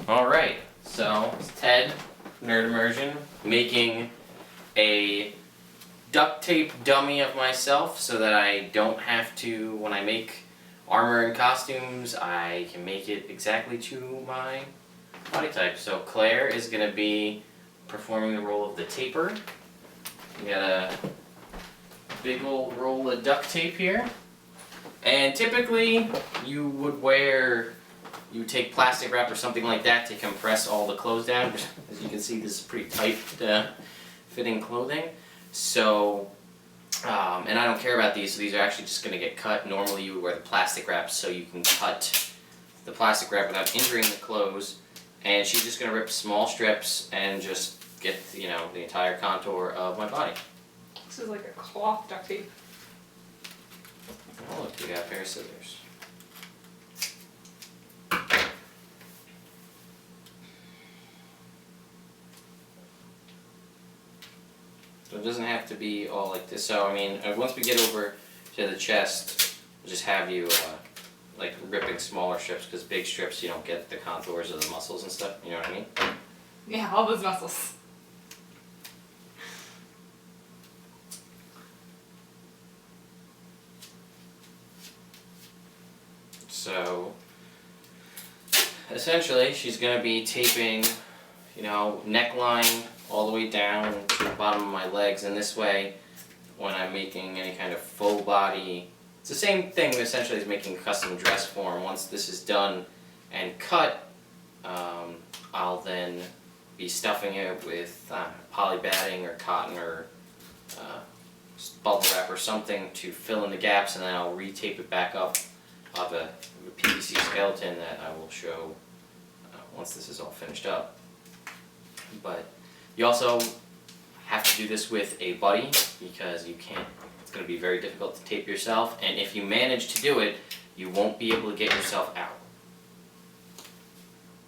Alright, so it's Ted, Nerd Immersion, making a duct tape dummy of myself so that I don't have to, when I make armor and costumes, I can make it exactly to my body type. So Claire is going to be performing the role of the taper. We got a big old roll of duct tape here. And typically you would take plastic wrap or something like that to compress all the clothes down. As you can see, this is pretty tight fitting clothing. So, and I don't care about these, so these are actually just going to get cut. Normally you would wear the plastic wrap so you can cut the plastic wrap without injuring the clothes. And she's just going to rip small strips and just get, you know, the entire contour of my body. This is like a cloth duct tape. Oh look, we got a pair of scissors. So it doesn't have to be all like this. So I mean, once we get over to the chest, we'll just have you like ripping smaller strips, because big strips you don't get the contours of the muscles and stuff. You know what I mean? Yeah, all those muscles. So essentially, she's going to be taping, you know, neckline all the way down to the bottom of my legs, and this way, when I'm making any kind of faux body, it's the same thing essentially as making a custom dress form. Once this is done and cut, I'll then be stuffing it with poly batting or cotton or bubble wrap or something to fill in the gaps, and then I'll re-tape it back up of a PVC skeleton that I will show once this is all finished up. But you also have to do this with a buddy, because you can't, it's going to be very difficult to tape yourself, and if you manage to do it, you won't be able to get yourself out.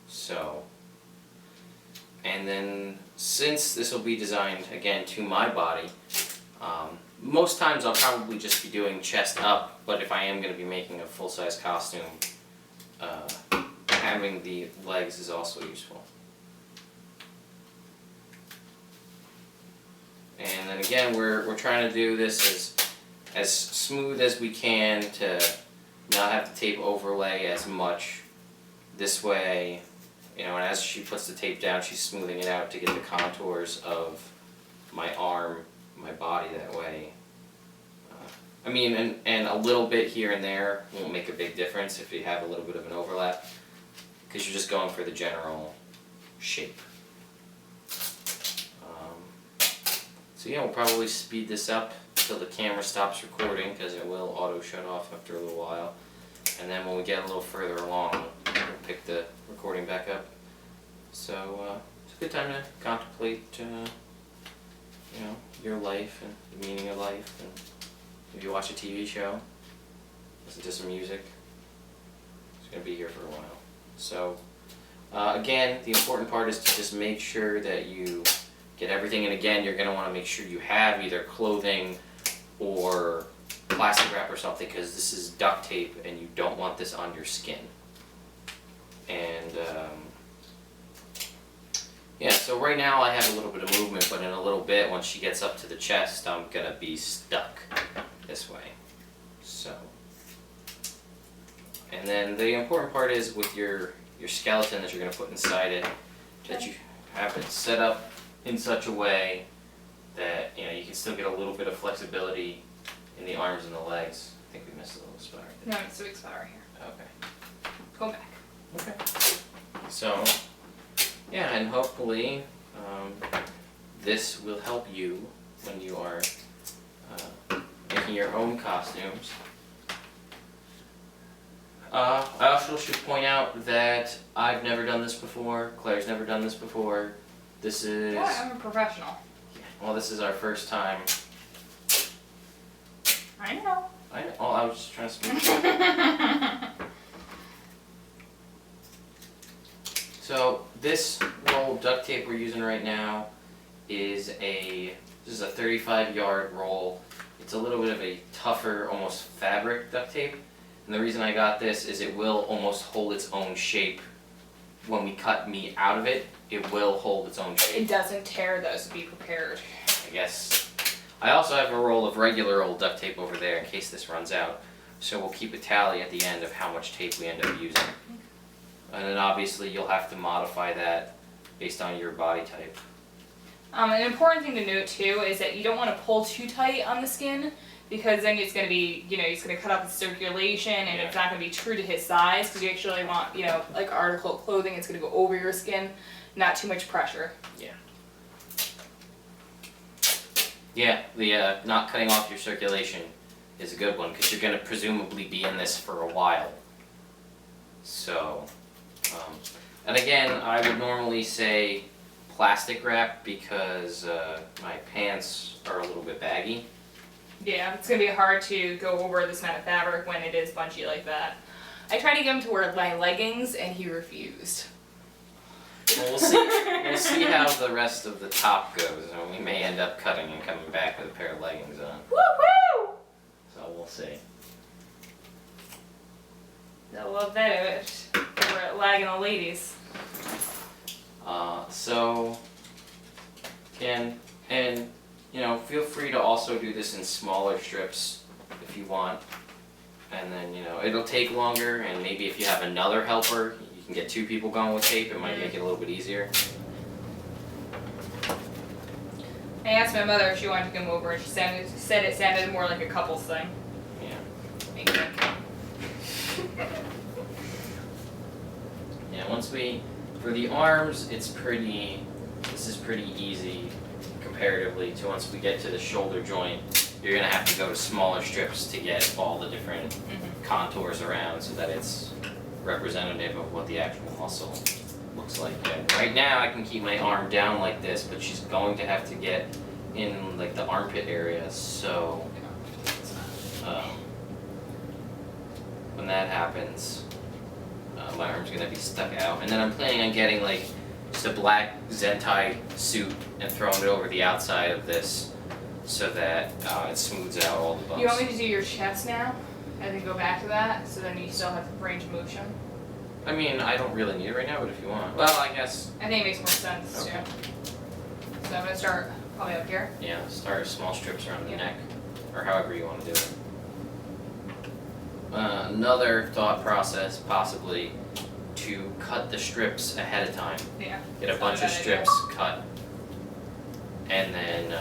So, and then since this will be designed again to my body, most times I'll probably just be doing chest up, but if I am going to be making a full-size costume, having the legs is also useful. And then again, we're trying to do this as smooth as we can to not have the tape overlay as much. This way, you know, and as she puts the tape down, she's smoothing it out to get the contours of my arm, my body that way. I mean, and a little bit here and there won't make a big difference if you have a little bit of an overlap, because you're just going for the general shape. So yeah, we'll probably speed this up until the camera stops recording, because it will auto shut off after a little while. And then when we get a little further along, we'll pick the recording back up. So it's a good time to contemplate, you know, your life and the meaning of life, and maybe watch a TV show, listen to some music. It's going to be here for a while. So again, the important part is to just make sure that you get everything, and again, you're going to want to make sure you have either clothing or plastic wrap or something, because this is duct tape and you don't want this on your skin. And yeah, so right now I have a little bit of movement, but in a little bit, once she gets up to the chest, I'm going to be stuck this way. So, and then the important part is with your skeleton that you're going to put inside it, that you have it set up in such a way that, you know, you can still get a little bit of flexibility in the arms and the legs. I think we missed a little spot right there. No, it's a big spot right here. Okay. Go back. Okay. So, yeah, and hopefully this will help you when you are making your own costumes. I also should point out that I've never done this before. Claire's never done this before. This is... Yeah, I'm a professional. Well, this is our first time. I know. I know. Oh, I was just trying to speak. So this roll of duct tape we're using right now is this is a 35-yard roll. It's a little bit of a tougher, almost fabric duct tape. And the reason I got this is it will almost hold its own shape when we cut meat out of it, it will hold its own shape. It doesn't tear though, so be prepared. I guess. I also have a roll of regular old duct tape over there in case this runs out. So we'll keep a tally at the end of how much tape we end up using. And then obviously you'll have to modify that based on your body type. An important thing to note too is that you don't want to pull too tight on the skin, because then it's going to be, it's going to cut off the circulation and it's not going to be true to his size, because you actually want, like article clothing, it's going to go over your skin, not too much pressure. Yeah. Yeah, the not cutting off your circulation is a good one, because you're going to presumably be in this for a while. So, and again, I would normally say plastic wrap because my pants are a little bit baggy. Yeah, it's going to be hard to go over this amount of fabric when it is bunchy like that. I tried to get him to wear my leggings and he refused. Well, we'll see how the rest of the top goes, and we may end up cutting and coming back with a pair of leggings on. Woo-woo! So we'll see. They'll love that. We're lagging the ladies. So, again, and feel free to also do this in smaller strips if you want. And then, it'll take longer, and maybe if you have another helper, you can get 2 people going with tape, it might make it a little bit easier. I asked my mother if she wanted to come over, and she said it sounded more like a couples thing. Yeah. Make sense. Yeah, for the arms, this is pretty easy comparatively to once we get to the shoulder joint. You're going to have to go to smaller strips to get all the different contours around so that it's representative of what the actual muscle looks like. And right now I can keep my arm down like this, but she's going to have to get in like the armpit area, so when that happens, my arm's going to be stuck out. And then I'm planning on getting like just a black Zentai suit and throwing it over the outside of this so that it smooths out all the bumps. You want me to do your chest now? And then go back to that, so then you still have range of motion? I mean, I don't really need it right now, but if you want. Well, I guess. I think it makes more sense, Okay. too. So I'm going to start probably up here. Yeah, start small strips around the neck, or however you want to do it. Another thought process, possibly, to cut the strips ahead of time. Yeah. Get a bunch of strips cut, and then,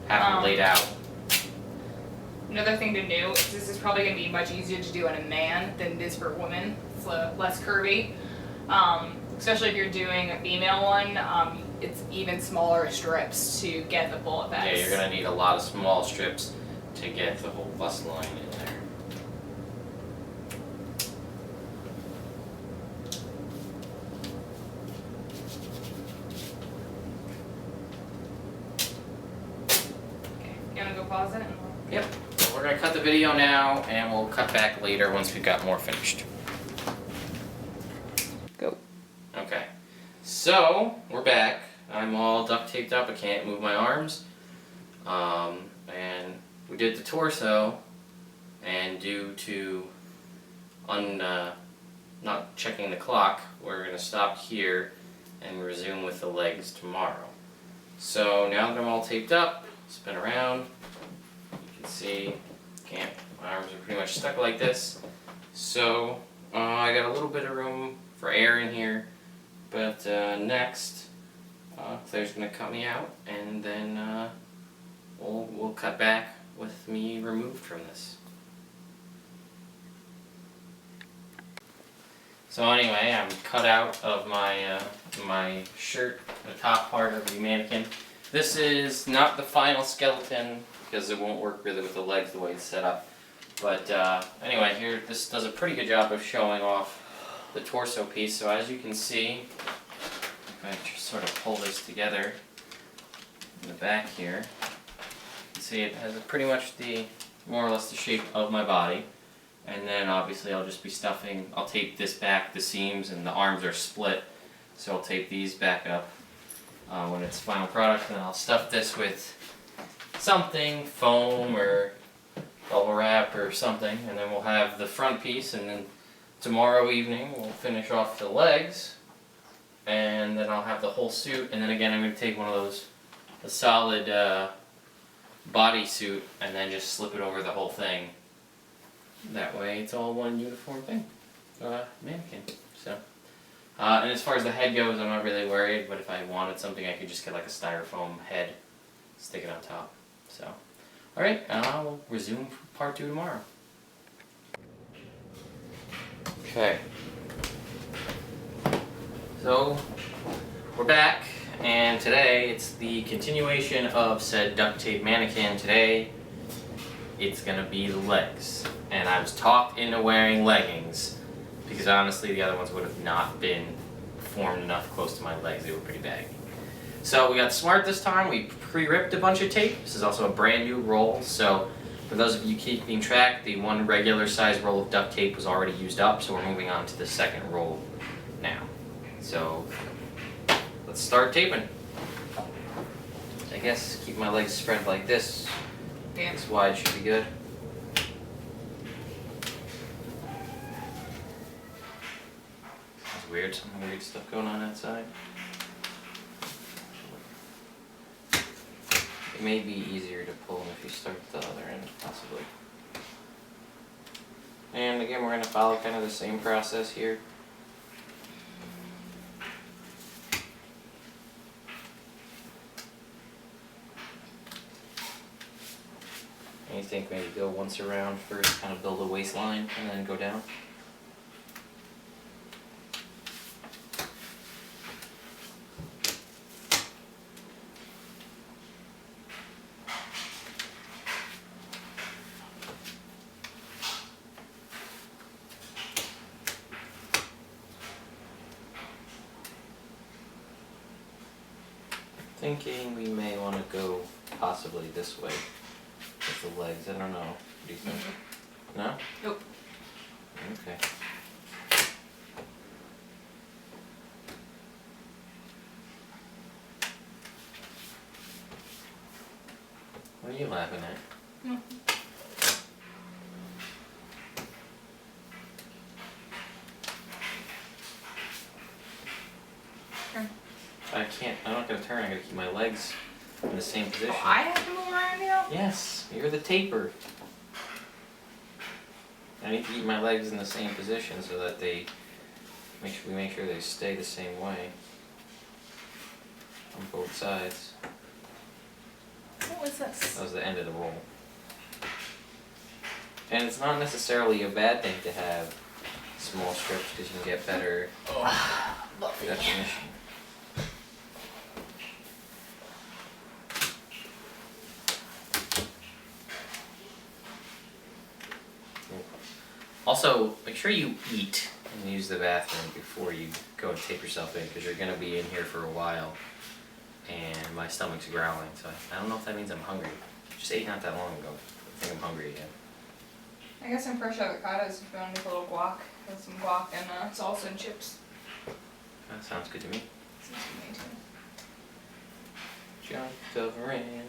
have them laid out. Another thing to note is this is probably going to be much easier to do on a man than it is for a woman. It's less curvy. Especially if you're doing a female one, it's even smaller strips to get the full effects. Yeah, you're going to need a lot of small strips to get the whole bust line in there. Okay, you want to go pause it? Yep. So we're going to cut the video now, and we'll cut back later once we've got more finished. Go. Okay. So, we're back. I'm all duct taped up. I can't move my arms. And we did the torso, and due to not checking the clock, we're going to stop here and resume with the legs tomorrow. So now that I'm all taped up, spin around, you can see my arms are pretty much stuck like this. So I got a little bit of room for air in here, but next Claire's going to cut me out, and then we'll cut back with me removed from this. So anyway, I'm cut out of my my shirt, the top part of the mannequin. This is not the final skeleton because it won't work really with the legs the way it's set up. But anyway, here this does a pretty good job of showing off the torso piece. So as you can see, if I just sort of pull this together in the back here, you can see it has pretty much more or less the shape of my body. And then obviously I'll just be I'll tape this back, the seams, and the arms are split, so I'll tape these back up when it's final product, and I'll stuff this with something, foam or bubble wrap or something, and then we'll have the front piece, and then tomorrow evening we'll finish off the legs, and then I'll have the whole suit, and then again I'm going to take one of those, a solid body suit, and then just slip it over the whole thing. That way it's all one uniform thing. Mannequin. So, and as far as the head goes, I'm not really worried, but if I wanted something I could just get like a styrofoam head, stick it on top. So, alright, I'll resume part 2 tomorrow. Okay. So, we're back, and today it's the continuation of said duct tape mannequin. Today, it's gonna be the legs. And I was talked into wearing leggings, because honestly the other ones would have not been formed enough close to my legs. They were pretty baggy. So we got smart this time. We pre-ripped a bunch of tape. This is also a brand new roll, so for those of you keeping track, the one regular size roll of duct tape was already used up, so we're moving on to the second roll now. So let's start taping. I guess keep my legs spread like this. This wide should be good. That's weird, some weird stuff going on outside. It may be easier to pull if you start at the other end, possibly. And again, we're going to follow kind of the same process here. And you think maybe go once around first, kind of build a waistline, and then go down. Thinking we may want to go possibly this way with the legs. I don't know. What do you think? No? Nope. Okay. What are you laughing at? Mm. I'm not gonna turn, I gotta keep my legs in the same position. Oh, I have to move around now? Yes, you're the taper. I need to keep my legs in the same position so that we make sure they stay the same way on both sides. What was this? That was the end of the roll. And it's not necessarily a bad thing to have small strips because you can get better definition. Also, make sure you eat and use the bathroom before you go and tape yourself in, because you're going to be in here for a while, and my stomach's growling, so I don't know if that means I'm hungry. Just ate not that long ago. I think I'm hungry again. I got some fresh avocados if you want to make a little guac. With some guac and salsa and chips. That sounds good to me. Sounds good to me too. Jumped over in.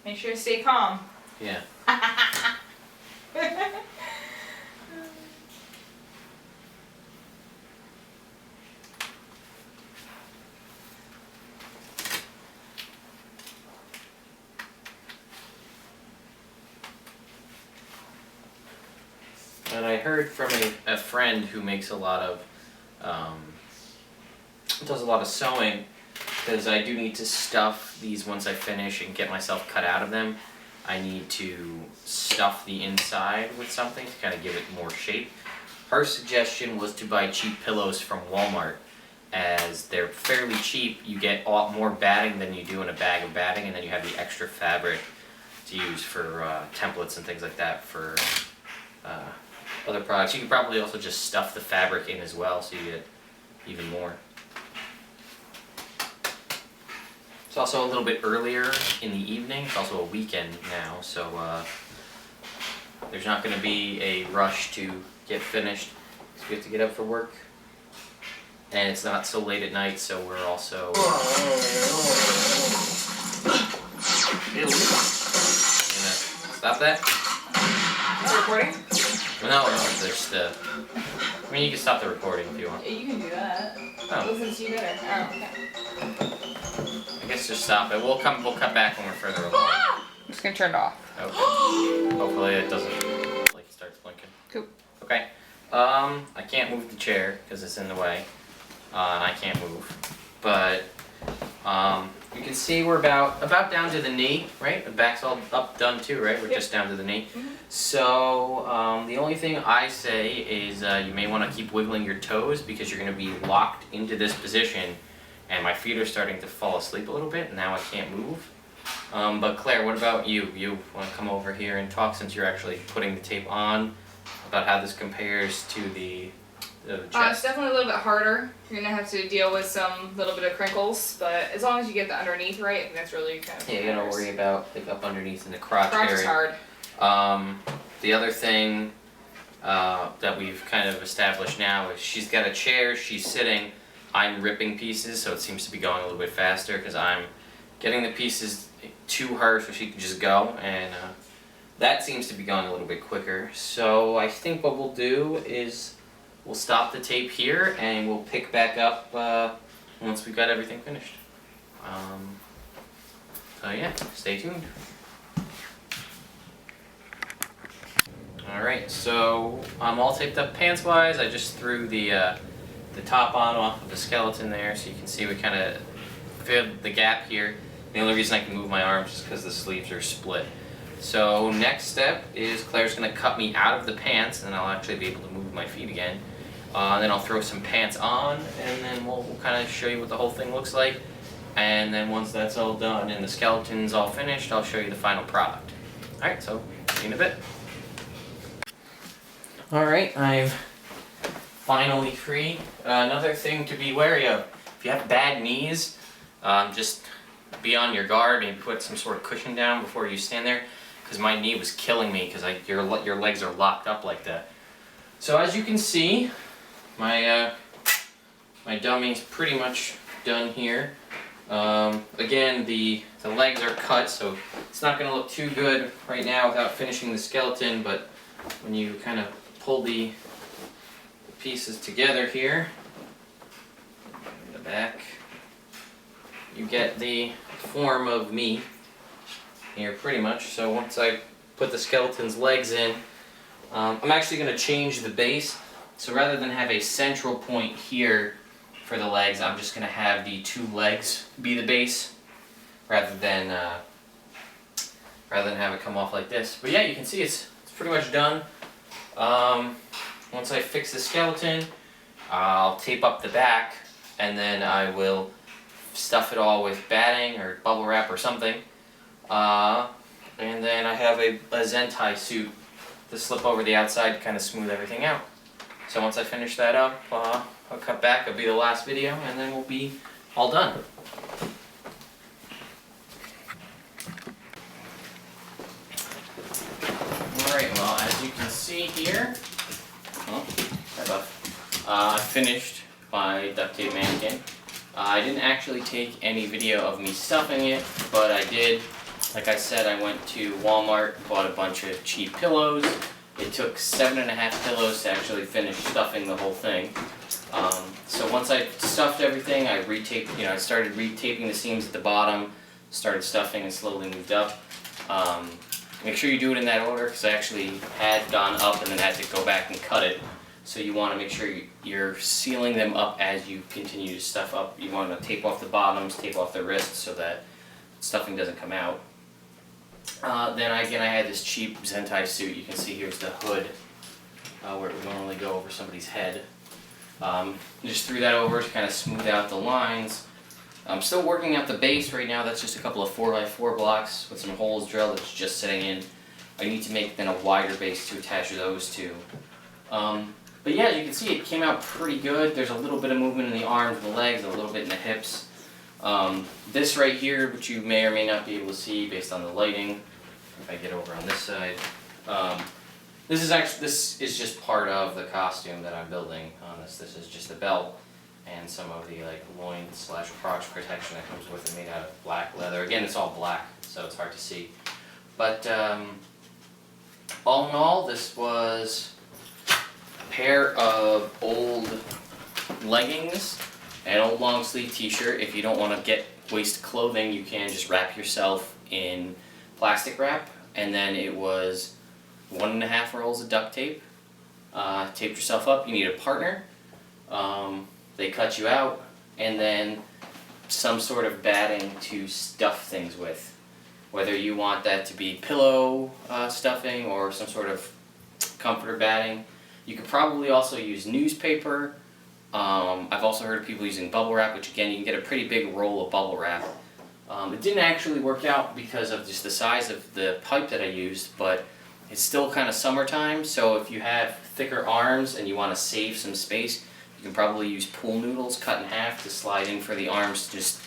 Make sure to stay calm. Yeah. And I heard from a friend who makes a lot of, does a lot of sewing, because I do need to stuff these once I finish and get myself cut out of them. I need to stuff the inside with something to kind of give it more shape. Her suggestion was to buy cheap pillows from Walmart, as they're fairly cheap. You get a lot more batting than you do in a bag of batting, and then you have the extra fabric to use for templates and things like that for other products. You could probably also just stuff the fabric in as well, so you get even more. It's also a little bit earlier in the evening. It's also a weekend now, so there's not going to be a rush to get finished. So we have to get up for work, and it's not so late at night, so we're also. Stop that. recording? No, just I mean, you can stop the recording if you want. You can do that. Oh. Listen to you better. Oh, okay. I guess just stop it. We'll cut back when we're further along. I'm just gonna turn it off. Okay. Hopefully it doesn't like starts blinking. Cool. Okay. I can't move the chair because it's in the way. And I can't move. But you can see we're about down to the knee, right? The back's all up done too, right? We're just down to the knee. Mm-hmm. So the only thing I say is you may want to keep wiggling your toes because you're going to be locked into this position. And my feet are starting to fall asleep a little bit, and now I can't move. But Claire, what about you? You want to come over here and talk since you're actually putting the tape on about how this compares to the It's chest? definitely a little bit harder. You're gonna have to deal with some little bit of crinkles, but as long as you get the underneath right, I think that's really kind of. Yeah, you gotta worry about like up underneath in the crotch Crotch area. is hard. The other thing that we've kind of established now is she's got a chair, she's sitting, I'm ripping pieces, so it seems to be going a little bit faster because I'm getting the pieces to her so she can just go, and that seems to be going a little bit quicker. So I think what we'll do is we'll stop the tape here and we'll pick back up once we've got everything finished. So yeah, stay tuned. Alright, so I'm all taped up pants wise. I just threw the top on off of the skeleton there so you can see we kind of filled the gap here. The only reason I can move my arms is because the sleeves are split. So next step is Claire's going to cut me out of the pants and I'll actually be able to move my feet again. Then I'll throw some pants on and then we'll kind of show you what the whole thing looks like. And then once that's all done and the skeleton's all finished, I'll show you the final product. Alright, so see you in a bit. Alright, I'm finally free. Another thing to be wary of, if you have bad knees, just be on your guard, maybe put some sort of cushion down before you stand there, because my knee was killing me because your legs are locked up like that. So as you can see, my dummy's pretty much done here. Again, the legs are cut, so it's not going to look too good right now without finishing the skeleton, but when you kind of pull the pieces together here, in the back, you get the form of me here pretty much. So once I put the skeleton's legs in, I'm actually going to change the base. So rather than have a central point here for the legs, I'm just going to have the two legs be the base rather than have it come off like this. But yeah, you can see it's pretty much done. Once I fix the skeleton, I'll tape up the back and then I will stuff it all with batting or bubble wrap or something. And then I have a Zentai suit to slip over the outside to kind of smooth everything out. So once I finish that up, I'll cut back, it'll be the last video, and then we'll be all done. Alright, well, as you can see here, I finished my duct tape mannequin. I didn't actually take any video of me stuffing it, but I did. Like I said, I went to Walmart, bought a bunch of cheap pillows. It took 7.5 pillows to actually finish stuffing the whole thing. So once I stuffed everything, I retaped, I started retaping the seams at the bottom, started stuffing and slowly moved up. Make sure you do it in that order because I actually had gone up and then had to go back and cut it. So you want to make sure you're sealing them up as you continue to stuff up. You want to tape off the bottoms, tape off the wrists so that stuffing doesn't come out. Then again, I had this cheap Zentai suit. You can see here's the hood where it would normally go over somebody's head. Just threw that over to kind of smooth out the lines. I'm still working out the base right now. That's just a couple of 4x4 blocks with some holes drilled that's just sitting in. I need to make then a wider base to attach those to. But yeah, as you can see, it came out pretty good. There's a little bit of movement in the arms and the legs, a little bit in the hips. This right here, which you may or may not be able to see based on the lighting, if I get over on this side, this is just part of the costume that I'm building on this. This is just the belt and some of the loin/crotch protection that comes with it, made out of black leather. Again, it's all black, so it's hard to see. But all in all, this was a pair of old leggings and an old long sleeve t-shirt. If you don't want to waste clothing, you can just wrap yourself in plastic wrap. And then it was 1.5 rolls of duct tape. Taped yourself up. You need a partner. They cut you out, and then some sort of batting to stuff things with. Whether you want that to be pillow stuffing or some sort of comforter batting. You could probably also use newspaper. I've also heard of people using bubble wrap, which again, you can get a pretty big roll of bubble wrap. It didn't actually work out because of just the size of the pipe that I used, but it's still kind of summertime, so if you have thicker arms and you want to save some space, you can probably use pool noodles cut in half to slide in for the arms to just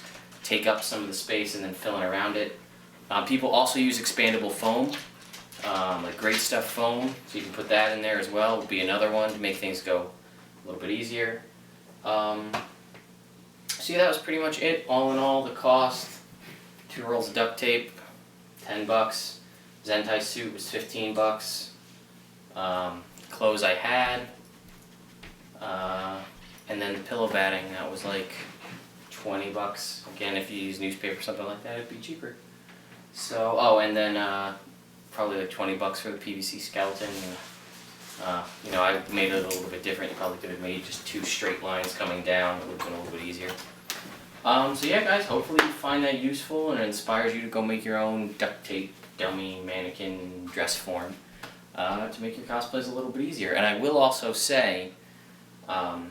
take up some of the space and then fill in around it. People also use expandable foam, like Great Stuff foam, so you can put that in there as well. Would be another one to make things go a little bit easier. So yeah, that was pretty much it. All in all, the cost, 2 rolls of duct tape, $10. Zentai suit was $15. Clothes I had, and then the pillow batting, that was like $20. Again, if you use newspaper or something like that, it'd be cheaper. So, oh, and then probably like $20 for the PVC skeleton. You know, I made it a little bit different. You probably could have made just 2 straight lines coming down. It would have been a little bit easier. So yeah, guys, hopefully you find that useful and it inspires you to go make your own duct tape dummy mannequin dress form to make your cosplays a little bit easier. And I will also say that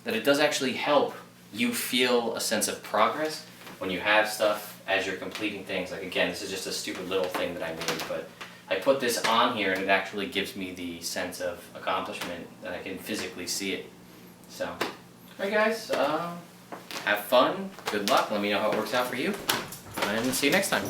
it does actually help you feel a sense of progress when you have stuff as you're completing things. Like again, this is just a stupid little thing that I made, but I put this on here and it actually gives me the sense of accomplishment that I can physically see it. So, alright guys, have fun, good luck, let me know how it works out for you, and see you next time.